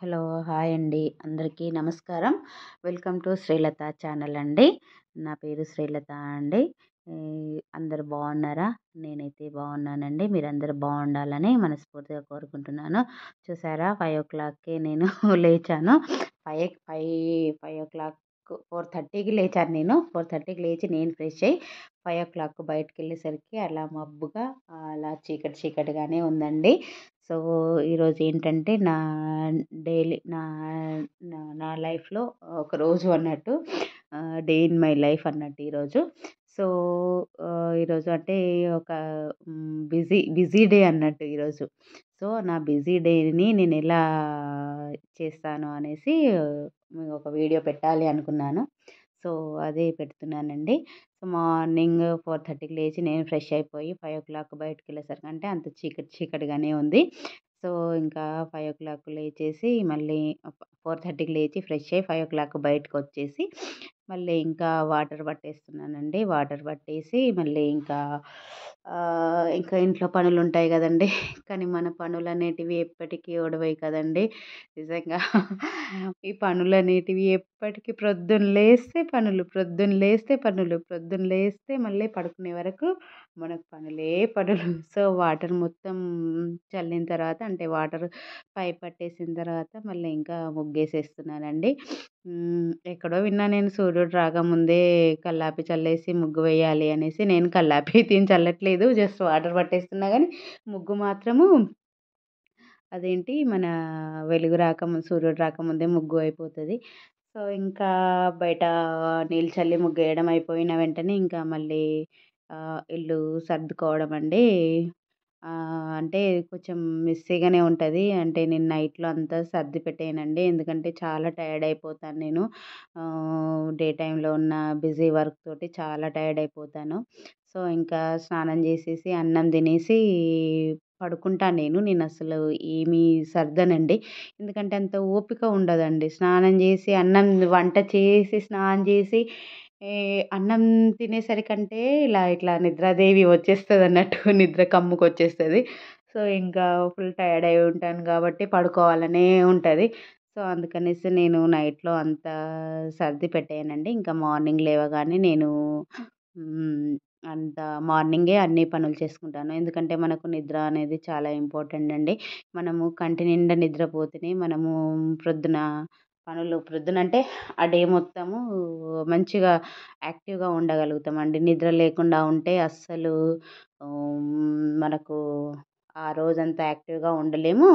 Hello! Hi అండి. అందరికీ నమస్కారం. వెల్కమ్ టు శ్రీలత ఛానల్ అండి. నా పేరు శ్రీలత అండి. అందరూ బాగున్నారా? నేనైతే బాగున్నానండి. మీరందరూ బాగుండాలని మనస్ఫూర్తిగా కోరుకుంటున్నాను. చూసారా 5:00కే నేను లేచాను. 4:30కి లేచాను నేను. 4:30కి లేచి నేను ఫ్రెష్ అయ్యి 5:00 బయటికెళ్ళేసరికి అలా మబ్బుగా అలా చీకటి చీకటిగానే ఉందండి. సో, ఈరోజు ఏంటంటే డైలీ నా నా నా లైఫ్‌లో ఒక రోజు అన్నట్టు డే ఇన్ మై లైఫ్ అన్నట్టు ఈరోజు. సో, ఈరోజు అంటే ఒక బిజీ డే అన్నట్టు ఈరోజు. సో, నా బిజీ డేని నేనెలా చేస్తాను అనేసి ఒక వీడియో పెట్టాలి అనుకున్నాను. సో, అదే పెడుతున్నానండి. సో, మార్నింగ్ 4:30కి లేచి నేను ఫ్రెష్ అయిపోయి 5:00 బయటికెళ్ళేసరికి అంటే అంత చీకటి చీకటిగానే ఉంది. సో, ఇంకా 5:00 లేచేసి మళ్ళీ 4:30కి లేచి ఫ్రెష్ అయ్యి 5:00 బయటకొచ్చేసి మళ్ళీ ఇంకా వాటర్ పట్టేస్తున్నానండి. వాటర్ పట్టేసి మళ్ళీ ఇంకా ఇంట్లో పనులుంటాయి గదండీ! కానీ మన పనులనేటివి ఎప్పటికీ ఒడవయి కదండీ! నిజంగా ఈ పనులనేటివి ఎప్పటికి ప్రొద్దున లేస్తే మళ్ళీ పడుకునే వరకు మనకు పనులే పనులు. సో, వాటర్ మొత్తం చల్లిన తర్వాత అంటే వాటర్ పైప్ పట్టేసిన తర్వాత మళ్ళీ ఇంకా ముగ్గేసేస్తున్నానండి. ఎక్కడో విన్నా నేను సూర్యుడు రాకముందే కల్లాపి చల్లేసి ముగ్గు వేయాలి అనేసి. నేను కల్లాపి అయితే ఏం చల్లట్లేదు. జస్ట్ వాటర్ పట్టేస్తున్నా గానీ ముగ్గు మాత్రము అదేంటి మన సూర్యుడు రాకముందే ముగ్గు అయిపోతది. సో, ఇంకా బయట నీళ్ళు చల్లి ముగ్గేయడం అయిపోయిన వెంటనే ఇంకా మళ్ళీ ఇల్లు సర్దుకోవడం అండి. అంటే కొంచెం మెస్సీగానే ఉంటది. అంటే నేను నైట్‌లో అంతా సర్ది పెట్టేయనండి. ఎందుకంటే చాలా టైర్డ్ అయిపోతాను నేను. డే టైమ్‌లో ఉన్న బిజీ వర్క్ తోటి చాలా టైర్డ్ అయిపోతాను. సో, ఇంకా స్నానం చేసేసి అన్నం తినేసి పడుకుంటా నేను. నేనసలు ఏమీ సర్దనండి. ఎందుకంటే అంత ఓపిక ఉండదండి. స్నానం చేసి వంట చేసి స్నానం చేసి అన్నం తినేసరికంటే ఇట్లా నిద్రాదేవి వచ్చేస్తదన్నట్టు నిద్ర కమ్ముకొచ్చేస్తది. సో, ఇంకా ఫుల్ టైర్డ్ అయి ఉంటాను కాబట్టి పడుకోవాలనే ఉంటది. సో, అందుకనేసి నేను నైట్‌లో అంతా సర్ది పెట్టేయనండి. ఇంకా మార్నింగ్ లేవగానే నేను హ్మ్. అంత మార్నింగే అన్ని పనులు చేసుకుంటాను. ఎందుకంటే మనకు నిద్ర అనేది చాలా ఇంపార్టెంట్ అండి. మనము కంటి నిండా నిద్రపోతేనే మనము ప్రొద్దున ప్రొద్దునంటే ఆ డే మొత్తము మంచిగా యాక్టివ్‌గా ఉండగలుగుతామండి. నిద్ర లేకుండా ఉంటే అస్సలు మనకు ఆ రోజంతా యాక్టివ్‌గా ఉండలేము.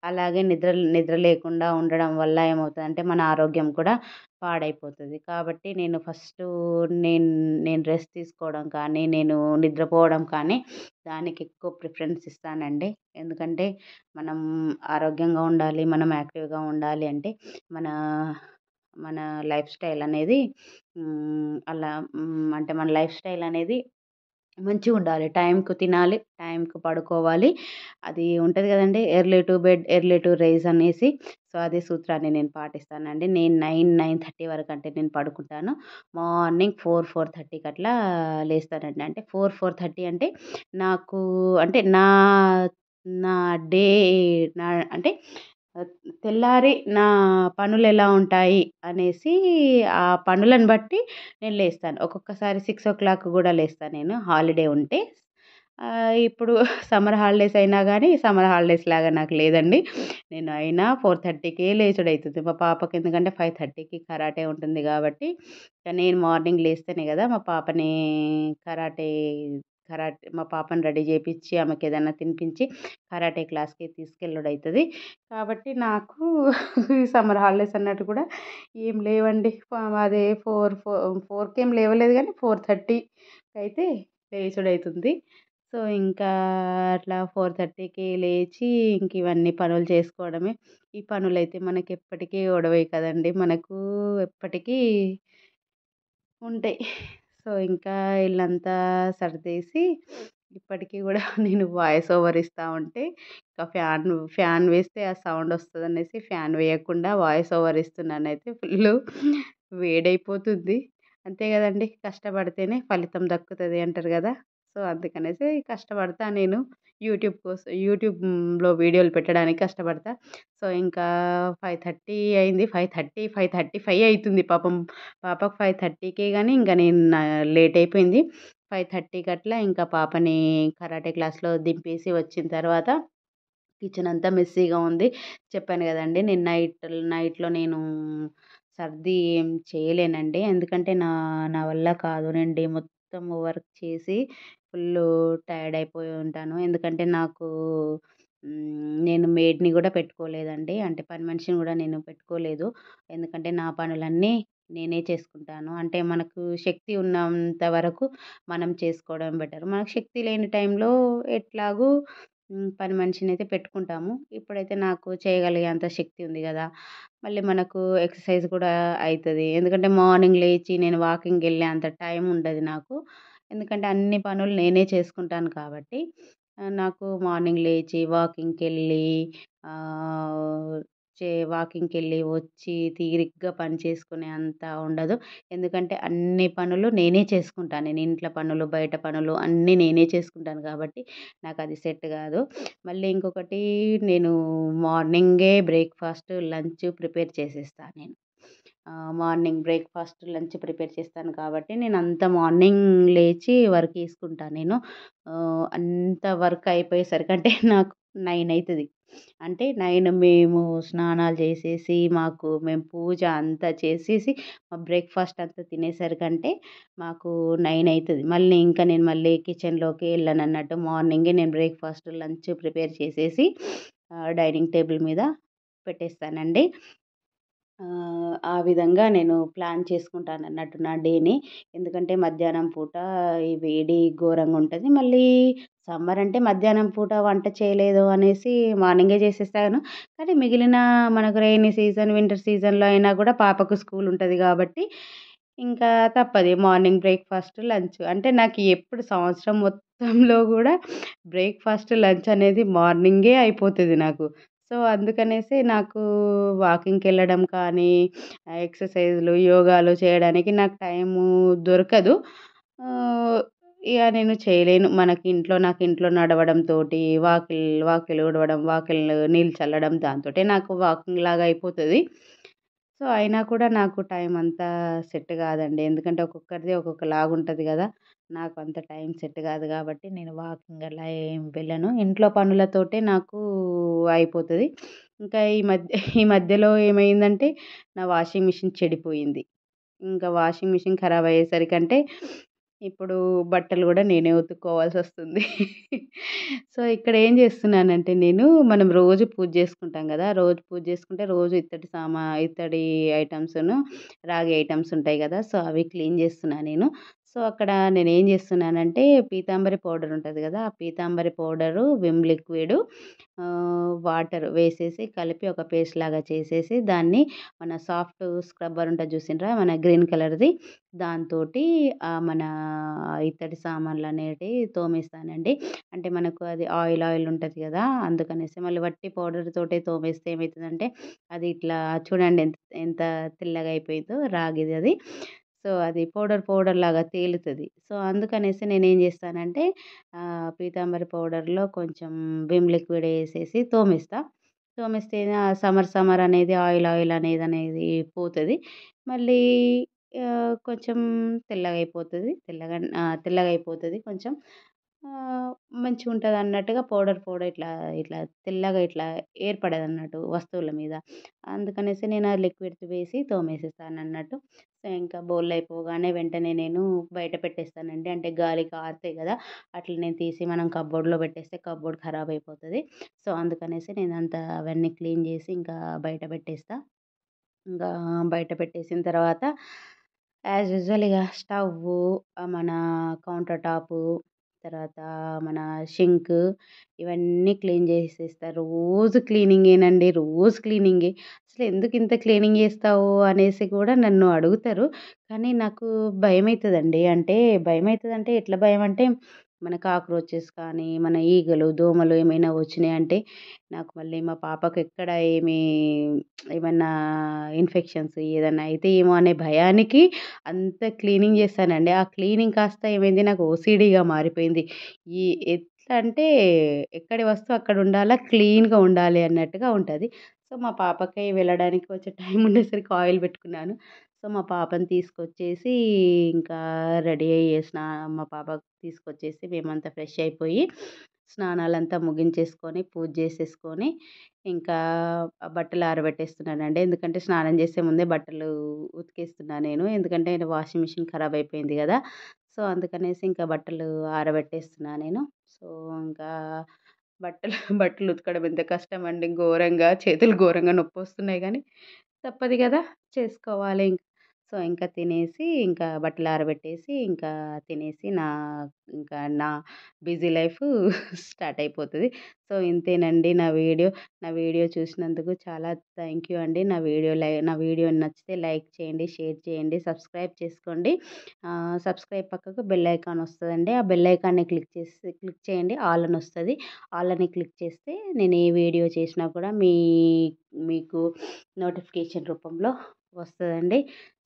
అలాగే నిద్ర లేకుండా ఉండడం వల్ల ఏమవుతదంటే మన ఆరోగ్యం కూడా పాడైపోతది. కాబట్టి నేను ఫస్టు నేను నేను రెస్ట్ తీసుకోవడం కానీ, నేను నిద్రపోవడం కానీ దానికి ఎక్కువ ప్రిఫరెన్స్ ఇస్తానండి. ఎందుకంటే మనం ఆరోగ్యంగా ఉండాలి, మనం యాక్టివ్‌గా ఉండాలి అంటే మన మన లైఫ్ స్టైల్ అనేది అంటే మన లైఫ్ స్టైల్ అనేది మంచిగుండాలి. టైంకి తినాలి, టైంకి పడుకోవాలి. అది ఉంటది గదండీ! Early to bed, early to rise అనేసి. సో, అదే సూత్రాన్ని నేను పాటిస్తానండి. నేను 9:30 వరకంటే నేను పడుకుంటాను. మార్నింగ్ 4:30కి అట్లా లేస్తానండి. అంటే 4:30 అంటే నాకు అంటే నా డే నా అంటే ఆహ్, తెల్లారి నా పనులెలా ఉంటాయి అనేసి ఆ పనులను బట్టి నేను లేస్తాను. ఒక్కొక్కసారి 6:00 గూడా లేస్తా నేను హాలిడే ఉంటే. ఇప్పుడు సమ్మర్ హాలిడేస్ అయినా గానీ, సమ్మర్ హాలిడేస్ లాగా నాకు లేదండి. నేను అయినా 4:30కే లేచుడైతది. మా పాపకి ఎందుకంటే 5:30కి కరాటే ఉంటుంది గాబట్టి, ఇక నేను మార్నింగ్ లేస్తేనే గదా! కరాటే మా పాపని రెడీ జేపిచ్చి, ఆమెకేదన్నా తినిపించి, కరాటే క్లాస్‌కి తీసుకెళ్ళుడైతది. కాబట్టి నాకు ఈ సమ్మర్ హాలిడేస్ అన్నట్టు కూడా ఏం లేవండి. అదే 4కేం లేవలేదు గానీ 4:30 అయితే లేచుడైతుంది. సో, ఇంకా అట్లా 4:30కి లేచి ఇంక ఇవన్నీ పనులు చేసుకోవడమే. ఈ పనులైతే మనకెప్పటికీ ఒడవయి కదండీ! మనకు ఎప్పటికీ ఉంటాయి. సో, ఇంకా ఇల్లంతా సర్దేసి ఇప్పటికి గూడా నేను వాయిస్ ఓవర్ ఇస్తా ఉంటే ఇంకా ఫ్యాన్ వేస్తే ఆ సౌండ్ వస్తదనేసి ఫ్యాన్ వేయకుండా వాయిస్ ఓవర్ ఇస్తున్నానయితే ఫుల్లు వేడైపోతుంది. అంతే గదండీ! కష్టపడితేనే ఫలితం దక్కుతది అంటారు గదా! సో, అందుకనేసి కష్టపడతా నేను. యూట్యూబ్‌లో వీడియోలు పెట్టడానికి కష్టపడతా. సో, ఇంకా 5:30 అయింది. 5:30, 5:35 అయితుంది పాపం. పాపకు 5:30కే గాని ఇంక నేను లేట్ అయిపోయింది. 5:30కి అట్లా ఇంకా పాపని కరాటే క్లాస్‌లో దింపేసి వచ్చిన తర్వాత కిచెన్ అంతా మెస్సీగా ఉంది. చెప్పాను గదండీ! నేను నైట్‌లో నేను సర్ది ఏం చేయలేనండి. ఎందుకంటే నా వల్ల కాదు. నేను డే మొత్తం వర్క్ చేసి ఫుల్లు టైర్డ్ అయిపోయి ఉంటాను. ఎందుకంటే నాకు నేను మెయిడ్‌ని గూడా పెట్టుకోలేదండి. అంటే పని మనిషిని గూడా నేను పెట్టుకోలేదు. ఎందుకంటే నా పనులన్నీ నేనే చేసుకుంటాను. అంటే మనకు శక్తి ఉన్నంత వరకు మనం చేసుకోవడం బెటర్. మనకు శక్తి లేని టైంలో ఎట్లాగూ పని మనిషినైతే పెట్టుకుంటాము. ఇప్పుడైతే నాకు చేయగలిగే అంత శక్తి ఉంది గదా! మళ్ళీ మనకు ఎక్సర్సైజ్ కూడా అయితది. ఎందుకంటే మార్నింగ్ లేచి నేను వాకింగ్‌కెళ్ళే అంత టైం ఉండదు నాకు. ఎందుకంటే అన్ని పనులు నేనే చేసుకుంటాను కాబట్టి నాకు మార్నింగ్ లేచి వాకింగ్‌కెళ్ళి ఆహ్, వాకింగ్‌కెళ్ళి వచ్చి తీరిగ్గా పని చేసుకునే అంత ఉండదు. ఎందుకంటే అన్ని పనులు నేనే చేసుకుంటా. నేను ఇంట్ల పనులు, బయట పనులు అన్నీ నేనే చేసుకుంటాను కాబట్టి నాకది సెట్ గాదు. మళ్ళీ ఇంకొకటి నేను మార్నింగే బ్రేక్‌ఫాస్ట్, లంచ్ ప్రిపేర్ చేసేస్తా నేను. మార్నింగ్ బ్రేక్‌ఫాస్ట్, లంచ్ ప్రిపేర్ చేస్తాను కాబట్టి నేనంత మార్నింగ్ లేచి వర్క్ చేసుకుంటా నేను. అంత వర్క్ అయిపోయేసరికి అంటే నాకు 9 అయితది. అంటే 9 మేము స్నానాలు చేసేసి, మేము పూజ అంతా చేసేసి, బ్రేక్‌ఫాస్ట్ అంతా తినేసరికంటే మాకు 9 అయితది. నేను మళ్ళీ కిచెన్‌లోకి ఎళ్ళనన్నట్టు. మార్నింగే నేను బ్రేక్‌ఫాస్ట్, లంచ్ ప్రిపేర్ చేసేసి డైనింగ్ టేబుల్ మీద పెట్టేస్తానండి. ఆ విధంగా నేను ప్లాన్ చేసుకుంటానన్నట్టు నా డేని. ఎందుకంటే మధ్యాహ్నం పూట ఈ వేడి ఘోరంగా ఉంటది. మళ్ళీ సమ్మర్ అంటే మధ్యాహ్నం పూట వంట చేయలేదు అనేసి మార్నింగే చేసేస్తాను. కానీ మిగిలిన మనకు రెయినీ సీజన్, వింటర్ సీజన్‌లో అయినా కూడా పాపకు స్కూల్ ఉంటది కాబట్టి ఇంకా తప్పదు. Morning breakfast, lunch. అంటే నాకు ఎప్పుడు సంవత్సరం మొత్తంలో గూడా బ్రేక్‌ఫాస్ట్, లంచ్ అనేది మార్నింగే అయిపోతది నాకు. సో, అందుకనేసి నాకు వాకింగ్‌కెళ్ళడం కానీ, ఎక్సర్‌సైజులు, యోగాలు చేయడానికి నాకు టైము దొరకదు. ఆహ్, ఇగ నేను చేయలేను. నాకు ఇంట్లో నడవడంతోటి, వాకిలి ఊడవడం, నీళ్ళు చల్లడం దాంతోటే నాకు వాకింగ్ లాగా అయిపోతది. సో, అయినా కూడా నాకు టైం అంతా సెట్ కాదండి. ఎందుకంటే ఒక్కొక్కరిది ఒక్కొక్కలాగుంటది గదా! నాకు అంత టైం సెట్ కాదు గాబట్టి నేను వాకింగ్ అలా ఏం వెళ్ళను. ఇంట్లో పనులతోటే నాకు అయిపోతది. ఇంకా ఈ మధ్యలో ఏమైందంటే నా వాషింగ్ మిషన్ చెడిపోయింది. ఇంకా వాషింగ్ మిషన్ ఖరాబ్ అయ్యేసరికంటే ఇప్పుడు బట్టలు గూడా నేనే ఉతుక్కోవాల్సొస్తుంది. సో, ఇక్కడ ఏం జేస్తున్నానంటే మనం రోజు పూజ జేసుకుంటాం గదా! రోజు పూజ జేసుకుంటే రోజు ఇత్తడి ఐటెమ్స్‌ను, రాగి ఐటెమ్స్ ఉంటాయి గదా! సో, అవి క్లీన్ జేస్తున్నా నేను. సో, అక్కడ నేనేం జేస్తున్నానంటే పీతాంబరి పౌడర్ ఉంటది గదా! ఆ Pitambari powder, Vim liquid water వేసేసి కలిపి ఒక పేస్ట్ లాగా చేసేసి దాన్ని మన సాఫ్ట్ స్క్రబ్బర్ ఉంటది జూసిండ్రా? మన గ్రీన్ కలర్‌ది. దాంతోటి మన ఇత్తడి సామాన్లనేటివి తోమేస్తానండి. అంటే మనకు అది ఆయిల్ ఉంటది గదా! అందుకనేసి. మళ్ళీ వట్టి పౌడర్ తోటే తోమేస్తే ఏమైతదంటే అది ఇట్లా చూడండి ఎంత తెల్లగా అయిపోయిందో రాగిది అది. సో, అది పౌడర్ లాగా తేలుతది. సో, అందుకనేసి నేనేం జేస్తానంటే పీతాంబరి పౌడర్‌లో కొంచెం విమ్ లిక్విడ్ ఎసేసి తోమేస్తా. తోమేస్తే సమ్మర్ అనేది ఆయిల్ అనేది పోతది. మళ్ళీ కొంచెం తెల్లగయిపోతది కొంచెం. ఆహ్, మంచిగుంటదన్నట్టుగా పౌడర్ ఇట్లా తెల్లగా ఇట్లా ఏర్పడదన్నట్టు వస్తువుల మీద. అందుకనేసి నేను ఆ లిక్విడ్ వేసి తోమేసేస్తానన్నట్టు. సో, ఇంకా బోర్లు అయిపోగానే వెంటనే నేను బయట పెట్టేస్తానండి. అంటే గాలికి ఆరుతాయి గదా! అట్లనే తీసి మనం కబోర్డ్‌లో పెట్టేస్తే కబోర్డ్ ఖరాబ్ అయిపోతది. సో, అందుకనేసి నేనంతా అవన్నీ క్లీన్ జేసి ఇంకా బయట పెట్టేస్తా. ఇంకా బయట పెట్టేసిన తర్వాత యాజ్ యూజువల్ ఇగ స్టవ్వు, మన కౌంటర్ టాపు, తర్వాత మన సింకు ఇవన్నీ క్లీన్ చేసేస్తా. రోజు క్లీనింగేనండి. రోజు క్లీనింగే. అసలెందుకింత క్లీనింగ్ చేస్తావు అనేసి కూడా నన్ను అడుగుతారు. కానీ నాకు భయమైతదండి. అంటే భయమైతదంటే ఎట్లా భయమంటే మన కాక్రోచెస్ కానీ మన ఈగలు దోమలు ఏమైనా వచ్చినాయంటే నాకు మళ్ళీ మా పాపకు ఎక్కడ ఏమన్నా ఇన్ఫెక్షన్స్ ఏదన్నా అయితే ఏమో అనే భయానికి అంత క్లీనింగ్ చేస్తానండి. ఆ క్లీనింగ్ కాస్త ఏమైంది నాకు ఓసీడీగా మారిపోయింది. ఈ ఎట్లా అంటే ఎక్కడి వస్తువు అక్కడ ఉండాలా, క్లీన్‌గా ఉండాలి అన్నట్టుగా ఉంటది. సో, మా పాపకి వెళ్ళడానికి కొంచెం టైం ఉండేసరికి ఆయిల్ పెట్టుకున్నాను. సో, మా పాపని తీసుకొచ్చేసి ఇంకా రెడీ అయ్యేసిన మా పాపకి తీసుకొచ్చేసి మేమంతా ఫ్రెష్ అయిపోయి స్నానాలంతా ముగించేసుకొని పూజ చేసేసుకొని ఇంకా బట్టలు ఆరబెట్టేస్తున్నానండి. ఎందుకంటే స్నానం చేసే ముందే బట్టలు ఉతికేస్తున్నా నేను. ఎందుకంటే వాషింగ్ మిషన్ ఖరాబ్ అయిపోయింది కదా! సో, అందుకనేసి ఇంకా బట్టలు ఆరబెట్టేస్తున్నా నేను. సో, ఇంకా బట్టలు ఉతకడం ఎంత కష్టమండి ఘోరంగా. చేతులు ఘోరంగా నొప్పొస్తున్నాయి గానీ తప్పదు గదా! చేసుకోవాలి ఇంక. సో, ఇంకా తినేసి, ఇంకా బట్టలు ఆరబెట్టేసి, ఇంకా తినేసి ఇంకా నా బిజీ లైఫు స్టార్ట్ అయిపోతది. సో, ఇంతేనండి నా వీడియో. నా వీడియో చూసినందుకు చాలా థ్యాంక్ యూ అండి. నా వీడియో నచ్చితే లైక్ చేయండి, షేర్ చేయండి, సబ్స్క్రైబ్ చేసుకోండి. సబ్స్క్రైబ్ పక్కకు బెల్ ఐకాన్ వస్తదండి. ఆ బెల్ ఐకాన్‌ని క్లిక్ చేయండి. ఆల్ అని వస్తది. ఆల్ అని క్లిక్ చేస్తే నేను ఏ వీడియో చేసినా కూడా మీకు నోటిఫికేషన్ రూపంలో వస్తదండి.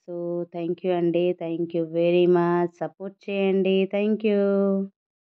సో, థ్యాంక్ యూ అండి. Thank you very much. Support చేయండి. Thank you.